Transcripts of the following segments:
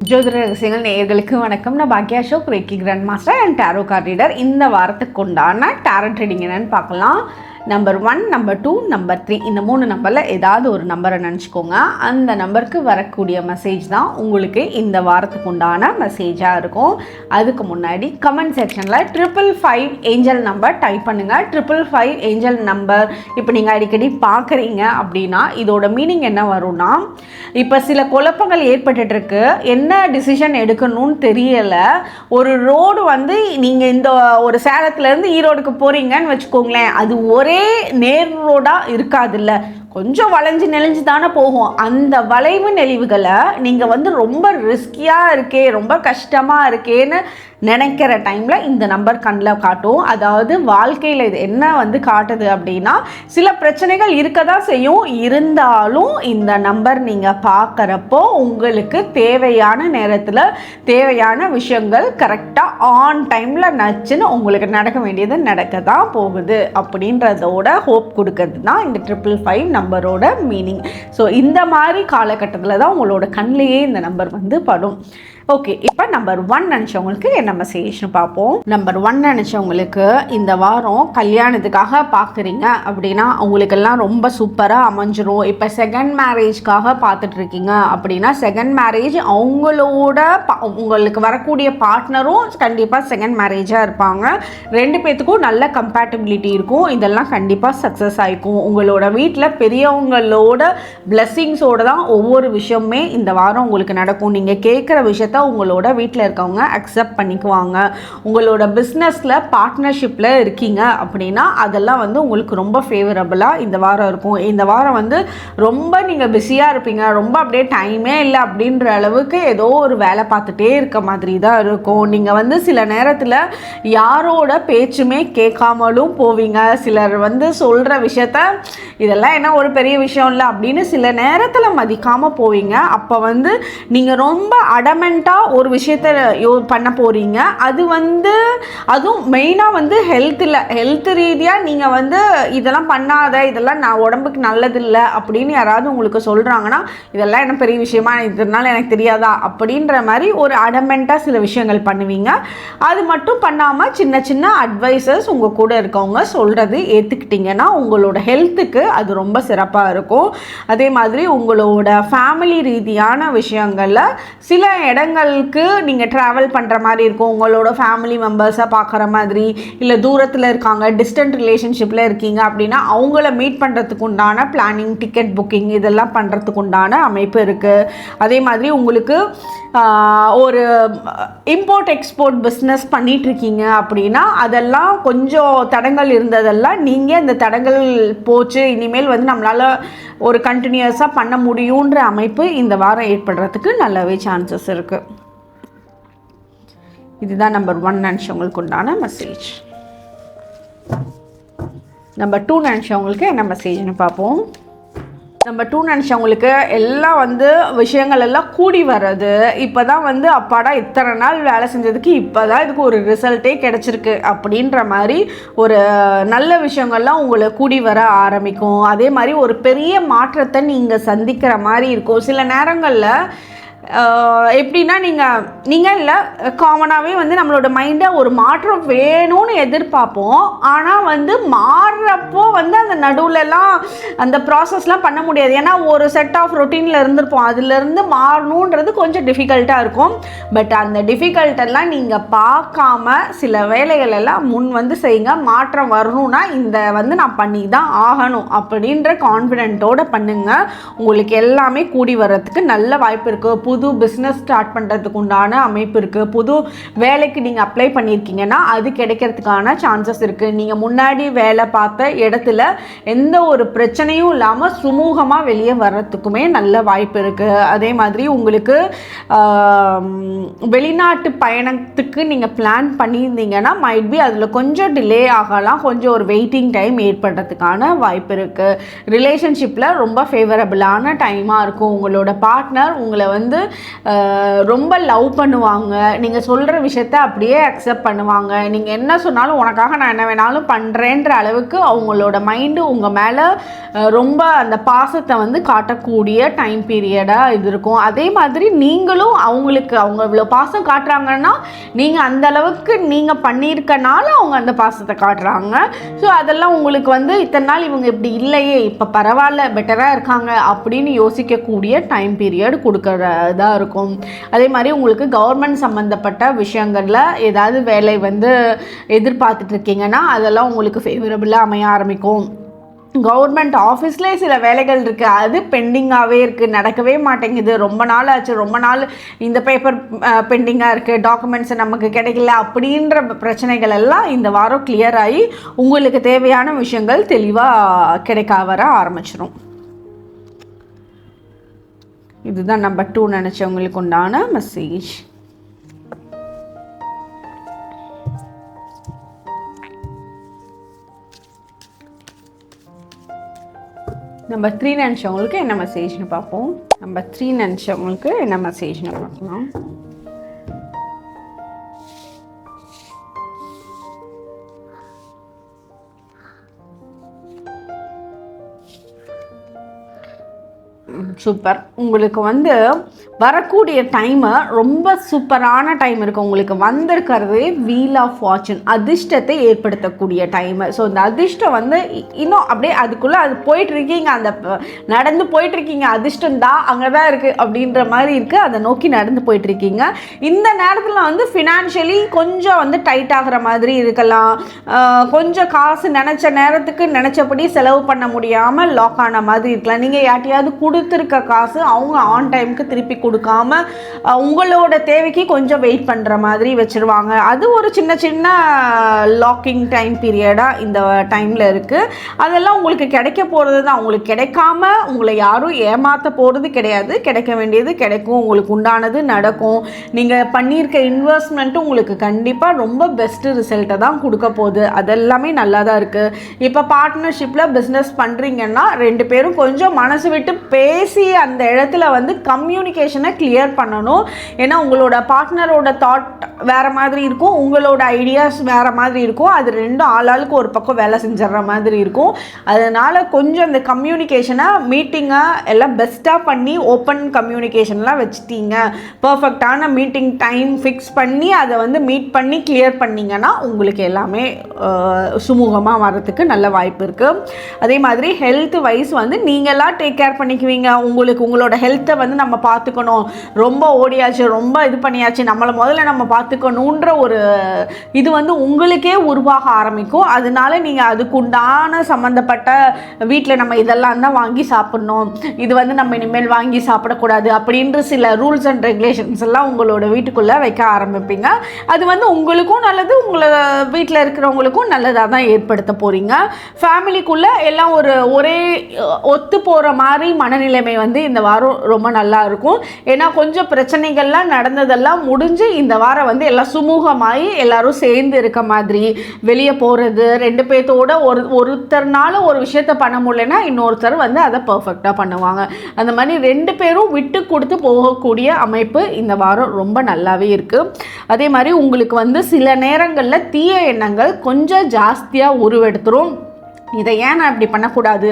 ஜோதிட ரகசியங்கள் நேயர்களுக்கு வணக்கம். நான் பாக்யா Ashok, reiki grand master and tarot card reader. இந்த வாரத்துக்கு உண்டான டாரோ ட்ரீடிங் என்னன்னு பார்க்கலாம். நம்பர் 1, நம்பர் 2, நம்பர் 3 இந்த 3 நம்பரில் ஏதாவது ஒரு நம்பரை நினச்சிக்கோங்க. அந்த நம்பருக்கு வரக்கூடிய மெசேஜ் தான் உங்களுக்கு இந்த வாரத்துக்கு உண்டான மெசேஜாக இருக்கும். அதுக்கு முன்னாடி கமெண்ட் செக்ஷனில் 555 ஏஞ்சல் நம்பர் டைப் பண்ணுங்கள். 555 ஏஞ்சல் நம்பர் இப்போ நீங்கள் அடிக்கடி பார்க்குறீங்க அப்படின்னா இதோட மீனிங் என்ன வரும்னா, இப்போ சில குழப்பங்கள் ஏற்பட்டுருக்கு, என்ன டிசிஷன் எடுக்கணும்னு தெரியலை. ஒரு ரோடு வந்து நீங்கள் இந்த ஒரு சேலத்துலேருந்து ஈரோடுக்கு போகிறீங்கன்னு வச்சுக்கோங்களேன், அது ஒரே நேர் ரோடாக இருக்காதுல்ல, கொஞ்சம் வளைஞ்சு நெளிஞ்சு தானே போகும். அந்த வளைவு நெளிவுகளை நீங்கள் வந்து ரொம்ப ரிஸ்கியாக இருக்கே, ரொம்ப கஷ்டமாக இருக்கேன்னு நினைக்கிற டைமில் இந்த நம்பர் கண்ணில் காட்டும். அதாவது வாழ்க்கையில் இது என்ன வந்து காட்டுது அப்படின்னா, சில பிரச்சனைகள் இருக்க தான் செய்யும், இருந்தாலும் இந்த நம்பர் நீங்கள் பார்க்குறப்போ உங்களுக்கு தேவையான நேரத்தில் தேவையான விஷயங்கள் கரெக்டாக ஆன் டைமில் நச்சுன்னு உங்களுக்கு நடக்க வேண்டியது நடக்க தான் போகுது அப்படின்றதோட ஹோப் கொடுக்கறது தான் இந்த 555 நம்பரோட மீனிங். ஸோ இந்த மாதிரி காலகட்டத்தில் தான் உங்களோட கண்ணிலேயே இந்த நம்பர் வந்து படும். ஓகே, இப்போ நம்பர் 1 நினச்சவங்களுக்கு என்ன மெசேஜ்னு பார்ப்போம். நம்பர் 1 நினச்சவங்களுக்கு இந்த வாரம் கல்யாணத்துக்காக பார்க்குறீங்க அப்படின்னா அவங்களுக்கெல்லாம் ரொம்ப சூப்பராக அமைஞ்சிரும். இப்போ செகண்ட் மேரேஜ்க்காக பார்த்துட்ருக்கீங்க அப்படின்னா செகண்ட் மேரேஜ் அவங்களோட உங்களுக்கு வரக்கூடிய பார்ட்னரும் கண்டிப்பாக செகண்ட் மேரேஜாக இருப்பாங்க. 2 பேர்த்துக்கும் நல்ல கம்பேட்டபிலிட்டி இருக்கும். இதெல்லாம் கண்டிப்பாக சக்ஸஸ் ஆகிக்கும். உங்களோட வீட்டில் பெரியவங்களோட பிளெஸ்ஸிங்ஸோடு தான் ஒவ்வொரு விஷயமுமே இந்த வாரம் உங்களுக்கு நடக்கும். நீங்கள் கேட்குற விஷயத்த உங்களோட வீட்டில் இருக்கவங்க அக்செப்ட் பண்ணிக்குவாங்க. உங்களோட பிஸ்னஸில் பார்ட்னர்ஷிப்பில் இருக்கீங்க அப்படின்னா அதெல்லாம் வந்து உங்களுக்கு ரொம்ப ஃபேவரபுளாக இந்த வாரம் இருக்கும். இந்த வாரம் வந்து ரொம்ப நீங்கள் பிஸியாக இருப்பீங்க, ரொம்ப அப்படியே டைமே இல்லை அப்படின்ற அளவுக்கு ஏதோ ஒரு வேலை பார்த்துட்டே இருக்க மாதிரி தான் இருக்கும். நீங்கள் வந்து சில நேரத்தில் யாரோட பேச்சுமே கேட்காமலும் போவீங்க. சிலர் வந்து சொல்கிற விஷயத்த இதெல்லாம் என்ன ஒரு பெரிய விஷயம் இல்லை அப்படின்னு சில நேரத்தில் மதிக்காமல் போவீங்க. அப்போ வந்து நீங்கள் ரொம்ப அடமெண்ட்டாக ஒரு விஷயத்த பண்ண போகிறீங்க. அது வந்து அதுவும் மெயினாக வந்து ஹெல்த் ரீதியாக நீங்கள் வந்து இதெல்லாம் பண்ணாத, இதெல்லாம் நான் உடம்புக்கு நல்லதில்லை அப்படின்னு யாராவது உங்களுக்கு சொல்கிறாங்கன்னா இதெல்லாம் என்ன பெரிய விஷயமா, இதனால எனக்கு தெரியாதா அப்படின்ற மாதிரி ஒரு அடமெண்ட்டாக சில விஷயங்கள் பண்ணுவீங்க. அது மட்டும் பண்ணாமல் சின்ன சின்ன அட்வைசஸ் உங்கள் கூட இருக்கவங்க சொல்கிறது ஏற்றுக்கிட்டிங்கன்னா உங்களோட ஹெல்த்துக்கு அது ரொம்ப சிறப்பாக இருக்கும். அதே மாதிரி உங்களோட ஃபேமிலி ரீதியான விஷயங்களில் சில இடங்களுக்கு நீங்கள் ட்ராவல் பண்ணுற மாதிரி இருக்கும். உங்களோட ஃபேமிலி மெம்பர்ஸை பார்க்குற மாதிரி, இல்லை தூரத்தில் இருக்காங்க, டிஸ்டன்ட் ரிலேஷன்ஷிப்பில் இருக்கீங்க அப்படின்னா அவங்கள மீட் பண்ணுறதுக்கு உண்டான பிளானிங், டிக்கெட் புக்கிங் இதெல்லாம் பண்ணுறதுக்கு உண்டான அமைப்பு இருக்குது. அதே மாதிரி உங்களுக்கு ஒரு இம்போர்ட் எக்ஸ்போர்ட் பிஸ்னஸ் பண்ணிகிட்ருக்கீங்க அப்படின்னா அதெல்லாம் கொஞ்சம் தடங்கள் இருந்ததெல்லாம் நீங்கள் இந்த தடங்கள் போச்சு, இனிமேல் வந்து நம்மளால் ஒரு கண்டினியூஸாக பண்ண முடியுன்ற அமைப்பு இந்த வாரம் ஏற்படுறதுக்கு நல்லாவே சான்சஸ் இருக்குது. இதுதான் நம்பர் 1 நினச்சவங்களுக்கு உண்டான மெசேஜ். நம்பர் 2 நினச்சவங்களுக்கு என்ன மெசேஜ்னு பார்ப்போம். நம்பர் 2 நினச்சவங்களுக்கு எல்லாம் வந்து விஷயங்கள் எல்லாம் கூடி வர்றது, இப்போ தான் வந்து அப்பாடா இத்தனை நாள் வேலை செஞ்சதுக்கு இப்போ தான் இதுக்கு ஒரு ரிசல்ட்டே கிடச்சிருக்கு அப்படின்ற மாதிரி ஒரு நல்ல விஷயங்கள்லாம் உங்களை கூடி வர ஆரம்பிக்கும். அதே மாதிரி ஒரு பெரிய மாற்றத்தை நீங்கள் சந்திக்கிற மாதிரி இருக்கும். சில நேரங்களில் எப்படின்னா நீங்கள் இல்லை காமனாகவே வந்து நம்மளோட மைண்டை ஒரு மாற்றம் வேணும்னு எதிர்பார்ப்போம். ஆனால் வந்து மாறுறப்போ வந்து அந்த நடுவுலலாம் அந்த ப்ராசஸ்லாம் பண்ண முடியாது. ஏன்னா ஒரு செட் ஆஃப் ரொட்டீனில் இருந்திருப்போம், அதுலேருந்து மாறணுன்றது கொஞ்சம் டிஃபிகல்ட்டாக இருக்கும். பட் அந்த டிஃபிகல்ட்டெல்லாம் நீங்கள் பார்க்காம சில வேலைகள் எல்லாம் முன் வந்து செய்யுங்க. மாற்றம் வரணும்னா இந்த வந்து நான் பண்ணி தான் ஆகணும் அப்படின்ற கான்ஃபிடென்ட்டோடு பண்ணுங்கள். உங்களுக்கு எல்லாமே கூடி வர்றதுக்கு நல்ல வாய்ப்பு இருக்குது. புது பிஸ்னஸ் ஸ்டார்ட் பண்ணுறதுக்கு உண்டான அமைப்பு இருக்குது. புது வேலைக்கு நீங்கள் அப்ளை பண்ணியிருக்கீங்கன்னா அது கிடைக்கிறதுக்கான சான்சஸ் இருக்குது. நீங்கள் முன்னாடி வேலை பார்த்த இடத்துல எந்த ஒரு பிரச்சனையும் இல்லாமல் சுமூகமாக வெளியே வர்றதுக்குமே நல்ல வாய்ப்பு இருக்குது. அதே மாதிரி உங்களுக்கு வெளிநாட்டு பயணத்துக்கு நீங்கள் பிளான் பண்ணியிருந்தீங்கன்னா மைட் பி அதில் கொஞ்சம் டிலே ஆகலாம், கொஞ்சம் ஒரு வெயிட்டிங் டைம் ஏற்படுறதுக்கான வாய்ப்பு இருக்குது. ரிலேஷன்ஷிப்பில் ரொம்ப ஃபேவரபுளான டைமாக இருக்கும். உங்களோட பார்ட்னர் உங்களை வந்து ரொம்ப லவ் பண்ணுவாங்க. நீங்கள் சொல்கிற விஷயத்த அப்படியே அக்செப்ட் பண்ணுவாங்க. நீங்கள் என்ன சொன்னாலும் உனக்காக நான் என்ன வேணாலும் பண்ணுறேன்ற அளவுக்கு அவங்களோட மைண்டு உங்கள் மேலே ரொம்ப அந்த பாசத்தை வந்து காட்டக்கூடிய டைம் பீரியடாக இது இருக்கும். அதே மாதிரி நீங்களும் அவங்களுக்கு அவங்க இவ்வளோ பாசம் காட்டுறாங்கன்னா நீங்கள் அந்த அளவுக்கு நீங்கள் பண்ணியிருக்கனால அவங்க அந்த பாசத்தை காட்டுறாங்க. ஸோ அதெல்லாம் உங்களுக்கு வந்து இத்தனை நாள் இவங்க இப்படி இல்லையே, இப்போ பரவாயில்ல, பெட்டராக இருக்காங்க அப்படின்னு யோசிக்கக்கூடிய டைம் பீரியட் கொடுக்கறதா இருக்கும். அதே மாதிரி உங்களுக்கு கவர்மெண்ட் சம்மந்தப்பட்ட விஷயங்களில் ஏதாவது வேலை வந்து எதிர்பார்த்துட்டு இருக்கீங்கன்னா அதெல்லாம் உங்களுக்கு ஃபேவரபுளாக அமைய ஆரம்பிக்கும். கவர்மெண்ட் ஆஃபீஸ்லேயே சில வேலைகள் இருக்குது, அது பெண்டிங்காகவே இருக்குது, நடக்கவே மாட்டேங்குது, ரொம்ப நாள் ஆச்சு, ரொம்ப நாள் இந்த பேப்பர் பெண்டிங்காக இருக்குது, டாக்குமெண்ட்ஸ் நமக்கு கிடைக்கல அப்படின்ற பிரச்சனைகள் எல்லாம் இந்த வாரம் கிளியர் ஆகி உங்களுக்கு தேவையான விஷயங்கள் தெளிவாக கிடைக்க வர ஆரம்பிச்சிடும். இதுதான் நம்பர் 2 நினச்சவங்களுக்கு உண்டான மெசேஜ். நம்பர் 3 நினச்சவங்களுக்கு என்ன மெசேஜ்னு பார்ப்போம். நம்பர் 3 நினச்சவங்களுக்கு என்ன மெசேஜ்னு பார்க்கலாம். சூப்பர். உங்களுக்கு வந்து வரக்கூடிய டைமு ரொம்ப சூப்பரான டைம் இருக்குது. உங்களுக்கு வந்திருக்கிறதே வீல் ஆஃப் ஃபார்ச்சூன், அதிர்ஷ்டத்தை ஏற்படுத்தக்கூடிய டைமு. ஸோ இந்த அதிர்ஷ்டம் வந்து இன்னும் அப்படியே அதுக்குள்ளே அது போயிட்டுருக்கீங்க, அந்த நடந்து போயிட்டுருக்கீங்க, அதிர்ஷ்டம் தான் அங்கே தான் இருக்குது அப்படின்ற மாதிரி இருக்குது, அதை நோக்கி நடந்து போயிட்டுருக்கீங்க. இந்த நேரத்தில் வந்து ஃபினான்ஷியலி கொஞ்சம் வந்து டைட் ஆகிற மாதிரி இருக்கலாம். கொஞ்சம் காசு நினச்ச நேரத்துக்கு நினச்சபடி செலவு பண்ண முடியாமல் லாக் ஆன மாதிரி இருக்கலாம். நீங்கள் யார்ட்டையாவது கொடுத்துருக்க காசு அவங்க ஆன் டைமுக்கு திருப்பி கொடுக்காம உங்களோட தேவைக்கு கொஞ்சம் வெயிட் பண்ணுற மாதிரி வச்சுருவாங்க. அது ஒரு சின்ன சின்ன லாக்கிங் டைம் பீரியடாக இந்த டைமில் இருக்குது. அதெல்லாம் உங்களுக்கு கிடைக்க போகிறது தான். உங்களுக்கு கிடைக்காம உங்களை யாரும் ஏமாற்ற போகிறது கிடையாது. கிடைக்க வேண்டியது கிடைக்கும், உங்களுக்கு உண்டானது நடக்கும். நீங்கள் பண்ணியிருக்க இன்வெஸ்ட்மெண்ட்டு உங்களுக்கு கண்டிப்பாக ரொம்ப பெஸ்ட்டு ரிசல்ட்டை தான் கொடுக்க போகுது. அதெல்லாமே நல்லா தான் இருக்குது. இப்போ பார்ட்னர்ஷிப்பில் பிஸ்னஸ் பண்ணுறீங்கன்னா 2 பேரும் கொஞ்சம் மனசு விட்டு பேசி அந்த இடத்துல வந்து கம்யூனிகேஷனை கிளியர் பண்ணணும். ஏன்னா உங்களோட பார்ட்னரோட தாட் வேறு மாதிரி இருக்கும், உங்களோட ஐடியாஸ் வேறு மாதிரி இருக்கும். அது ரெண்டும் ஆளாளுக்கு ஒரு பக்கம் வேலை செஞ்சிடற மாதிரி இருக்கும். அதனால் கொஞ்சம் அந்த கம்யூனிகேஷனை மீட்டிங்கை எல்லாம் பெஸ்ட்டாக பண்ணி ஓப்பன் கம்யூனிகேஷன்லாம் வச்சுட்டீங்க, பர்ஃபெக்டான மீட்டிங் டைம் ஃபிக்ஸ் பண்ணி அதை வந்து மீட் பண்ணி கிளியர் பண்ணிங்கன்னா உங்களுக்கு எல்லாமே சுமூகமாக வரதுக்கு நல்ல வாய்ப்பு இருக்குது. அதே மாதிரி ஹெல்த் வைஸ் வந்து நீங்களாம் டேக் கேர் பண்ணிக்குவீங்க. உங்களுக்கு உங்களோட ஹெல்த்தை வந்து நம்ம பார்த்துக்கணும், ரொம்ப ஓடியாச்சு, ரொம்ப இது பண்ணியாச்சு, நம்மளை முதல்ல நம்ம பார்த்துக்கணுன்ற ஒரு இது வந்து உங்களுக்கே உருவாக ஆரம்பிக்கும். அதனால நீங்கள் அதுக்குண்டான சம்மந்தப்பட்ட வீட்டில் நம்ம இதெல்லாம் தான் வாங்கி சாப்பிட்ணும், இது வந்து நம்ம இனிமேல் வாங்கி சாப்பிடக்கூடாது அப்படின்ற சில ரூல்ஸ் அண்ட் ரெகுலேஷன்ஸ் எல்லாம் உங்களோட வீட்டுக்குள்ளே வைக்க ஆரம்பிப்பீங்க. அது வந்து உங்களுக்கும் நல்லது, உங்களை வீட்டில் இருக்கிறவங்களுக்கும் நல்லதாக தான் ஏற்படுத்த போகிறீங்க. ஃபேமிலிக்குள்ளே எல்லாம் ஒரே ஒத்து போகிற மாதிரி மனநிலைமை வந்து இந்த வாரம் ரொம்ப நல்லா இருக்கும். ஏன்னா கொஞ்சம் பிரச்சனைகள்லாம் நடந்ததெல்லாம் முடிஞ்சு இந்த வாரம் வந்து எல்லாம் சுமூகமாகி எல்லாரும் சேர்ந்து இருக்க மாதிரி, வெளியே போகிறது, 2 பேர்த்தோட ஒருத்தர்னால ஒரு விஷயத்த பண்ண முடியலன்னா இன்னொருத்தர் வந்து அதை பர்ஃபெக்டாக பண்ணுவாங்க. அந்த மாதிரி 2 பேரும் விட்டு கொடுத்து போகக்கூடிய அமைப்பு இந்த வாரம் ரொம்ப நல்லாவே இருக்குது. அதே மாதிரி உங்களுக்கு வந்து சில நேரங்களில் தீய எண்ணங்கள் கொஞ்சம் ஜாஸ்தியாக உருவெடுத்துரும். இதை ஏன் நான் இப்படி பண்ணக்கூடாது,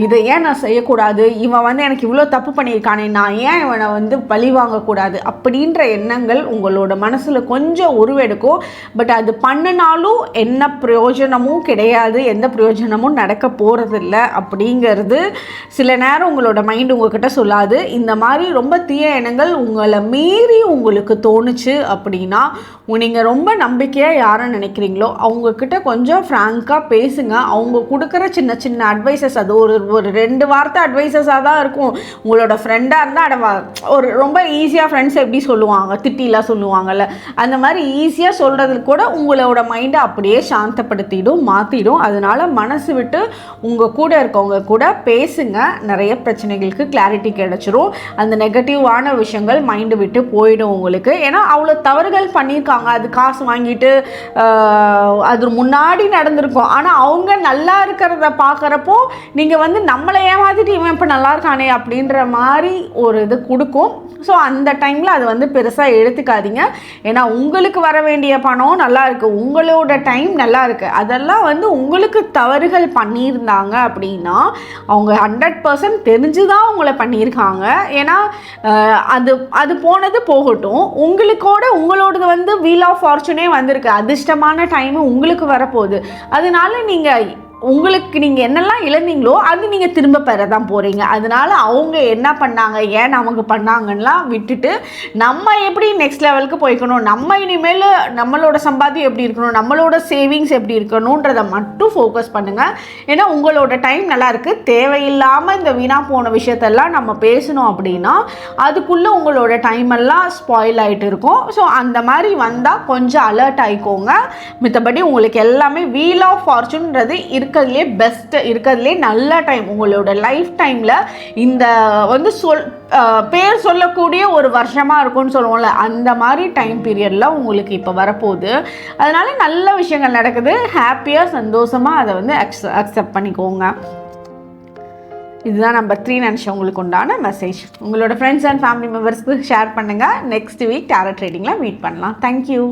இதை ஏன் நான் செய்யக்கூடாது, இவன் வந்து எனக்கு இவ்வளோ தப்பு பண்ணியிருக்கானே, நான் ஏன் இவனை வந்து பழி வாங்கக்கூடாது அப்படின்ற எண்ணங்கள் உங்களோட மனசில் கொஞ்சம் உருவெடுக்கும். பட் அது பண்ணினாலும் என்ன பிரயோஜனமும் கிடையாது, எந்த பிரயோஜனமும் நடக்க போகிறதில்ல அப்படிங்கிறது சில நேரம் உங்களோட மைண்டு உங்கள்கிட்ட சொல்லாது. இந்த மாதிரி ரொம்ப தீய எண்ணங்கள் உங்களை மீறி உங்களுக்கு தோணுச்சு அப்படின்னா நீங்கள் ரொம்ப நம்பிக்கையாக யாரை நினைக்கிறீங்களோ அவங்கக்கிட்ட கொஞ்சம் ஃப்ராங்காக பேசுங்க. அவங்க கொடுக்குற சின்ன சின்ன அட்வைசஸ், அது ஒரு 2 வார்த்தை அட்வைசஸாக தான் இருக்கும். உங்களோட ஃப்ரெண்டாக இருந்தால் ஒரு ரொம்ப ஈஸியாக ஃப்ரெண்ட்ஸ் எப்படி சொல்லுவாங்க, திட்டிலாம் சொல்லுவாங்கள்ல, அந்த மாதிரி ஈஸியாக சொல்கிறதுக்கு கூட உங்களோட மைண்டை அப்படியே சாந்தப்படுத்திடும், மாற்றிடும். அதனால் மனசு விட்டு உங்கள் கூட இருக்கவங்க கூட பேசுங்க. நிறைய பிரச்சனைகளுக்கு கிளாரிட்டி கிடச்சிரும். அந்த நெகட்டிவான விஷயங்கள் மைண்டு விட்டு போயிடும் உங்களுக்கு. ஏன்னா அவ்வளோ தவறுகள் பண்ணியிருக்காங்க. அது காசு வாங்கிட்டு அது முன்னாடி நடந்திருக்கும். ஆனால் அவங்க நல்லா இருக்கிறத பார்க்குறப்போ நீங்கள் வந்து நம்மளை ஏமாற்றிட்டு இவன் இப்போ நல்லா இருக்கானே அப்படின்ற மாதிரி ஒரு இது கொடுக்கும். ஸோ அந்த டைமில் அது வந்து பெருசாக எடுத்துக்காதீங்க. ஏன்னா உங்களுக்கு வர வேண்டிய பணம் நல்லா இருக்குது, உங்களோட டைம் நல்லா இருக்குது. அதெல்லாம் வந்து உங்களுக்கு தவறுகள் பண்ணியிருந்தாங்க அப்படின்னா அவங்க 100% தெரிஞ்சு தான் உங்களை பண்ணியிருக்காங்க. ஏன்னா அது போனது போகட்டும், உங்களோடது வந்து வீல் ஆஃப் ஃபார்ச்சூனே வந்திருக்கு, அதிர்ஷ்டமான டைமு உங்களுக்கு வரப்போகுது. அதனால நீங்கள் நீங்கள் என்னெல்லாம் இழந்தீங்களோ அது நீங்கள் திரும்ப பெற தான் போகிறீங்க. அதனால் அவங்க என்ன பண்ணாங்க, ஏன் நமக்கு பண்ணாங்கன்னெலாம் விட்டுட்டு நம்ம எப்படி நெக்ஸ்ட் லெவலுக்கு போய்க்கணும், நம்ம இனிமேல் நம்மளோட சம்பாத்தியம் எப்படி இருக்கணும், நம்மளோட சேவிங்ஸ் எப்படி இருக்கணுன்றதை மட்டும் ஃபோக்கஸ் பண்ணுங்கள். ஏன்னா உங்களோட டைம் நல்லா இருக்குது. தேவையில்லாமல் இந்த வீணாக போன விஷயத்தெல்லாம் நம்ம பேசணும் அப்படின்னா அதுக்குள்ளே உங்களோட டைமெல்லாம் ஸ்பாயில் ஆகிட்டு இருக்கும். ஸோ அந்த மாதிரி வந்தால் கொஞ்சம் அலர்ட் ஆகிக்கோங்க. மற்றபடி உங்களுக்கு எல்லாமே வீல் ஆஃப் ஃபார்ச்சூன்றது இருக்கிறதுலே பெஸ்ட்டு, இருக்கிறதுலே நல்ல டைம். உங்களோட லைஃப் டைமில் இந்த வந்து பேர் சொல்லக்கூடிய ஒரு வருஷமாக இருக்கும்னு சொல்லுவோம்ல, அந்த மாதிரி டைம் பீரியடில் உங்களுக்கு இப்போ வரப்போகுது. அதனால் நல்ல விஷயங்கள் நடக்குது. ஹாப்பியாக சந்தோஷமாக அதை வந்து அக்செப்ட் பண்ணிக்கோங்க. இதுதான் நம்பர் 3 நினச்சேன் உங்களுக்கு உண்டான மெசேஜ். உங்களோட ஃப்ரெண்ட்ஸ் அண்ட் ஃபேமிலி மெம்பர்ஸ்க்கு ஷேர் பண்ணுங்கள். நெக்ஸ்ட் வீக் டேரட் ட்ரேடிங்கில் மீட் பண்ணலாம். தேங்க்யூ.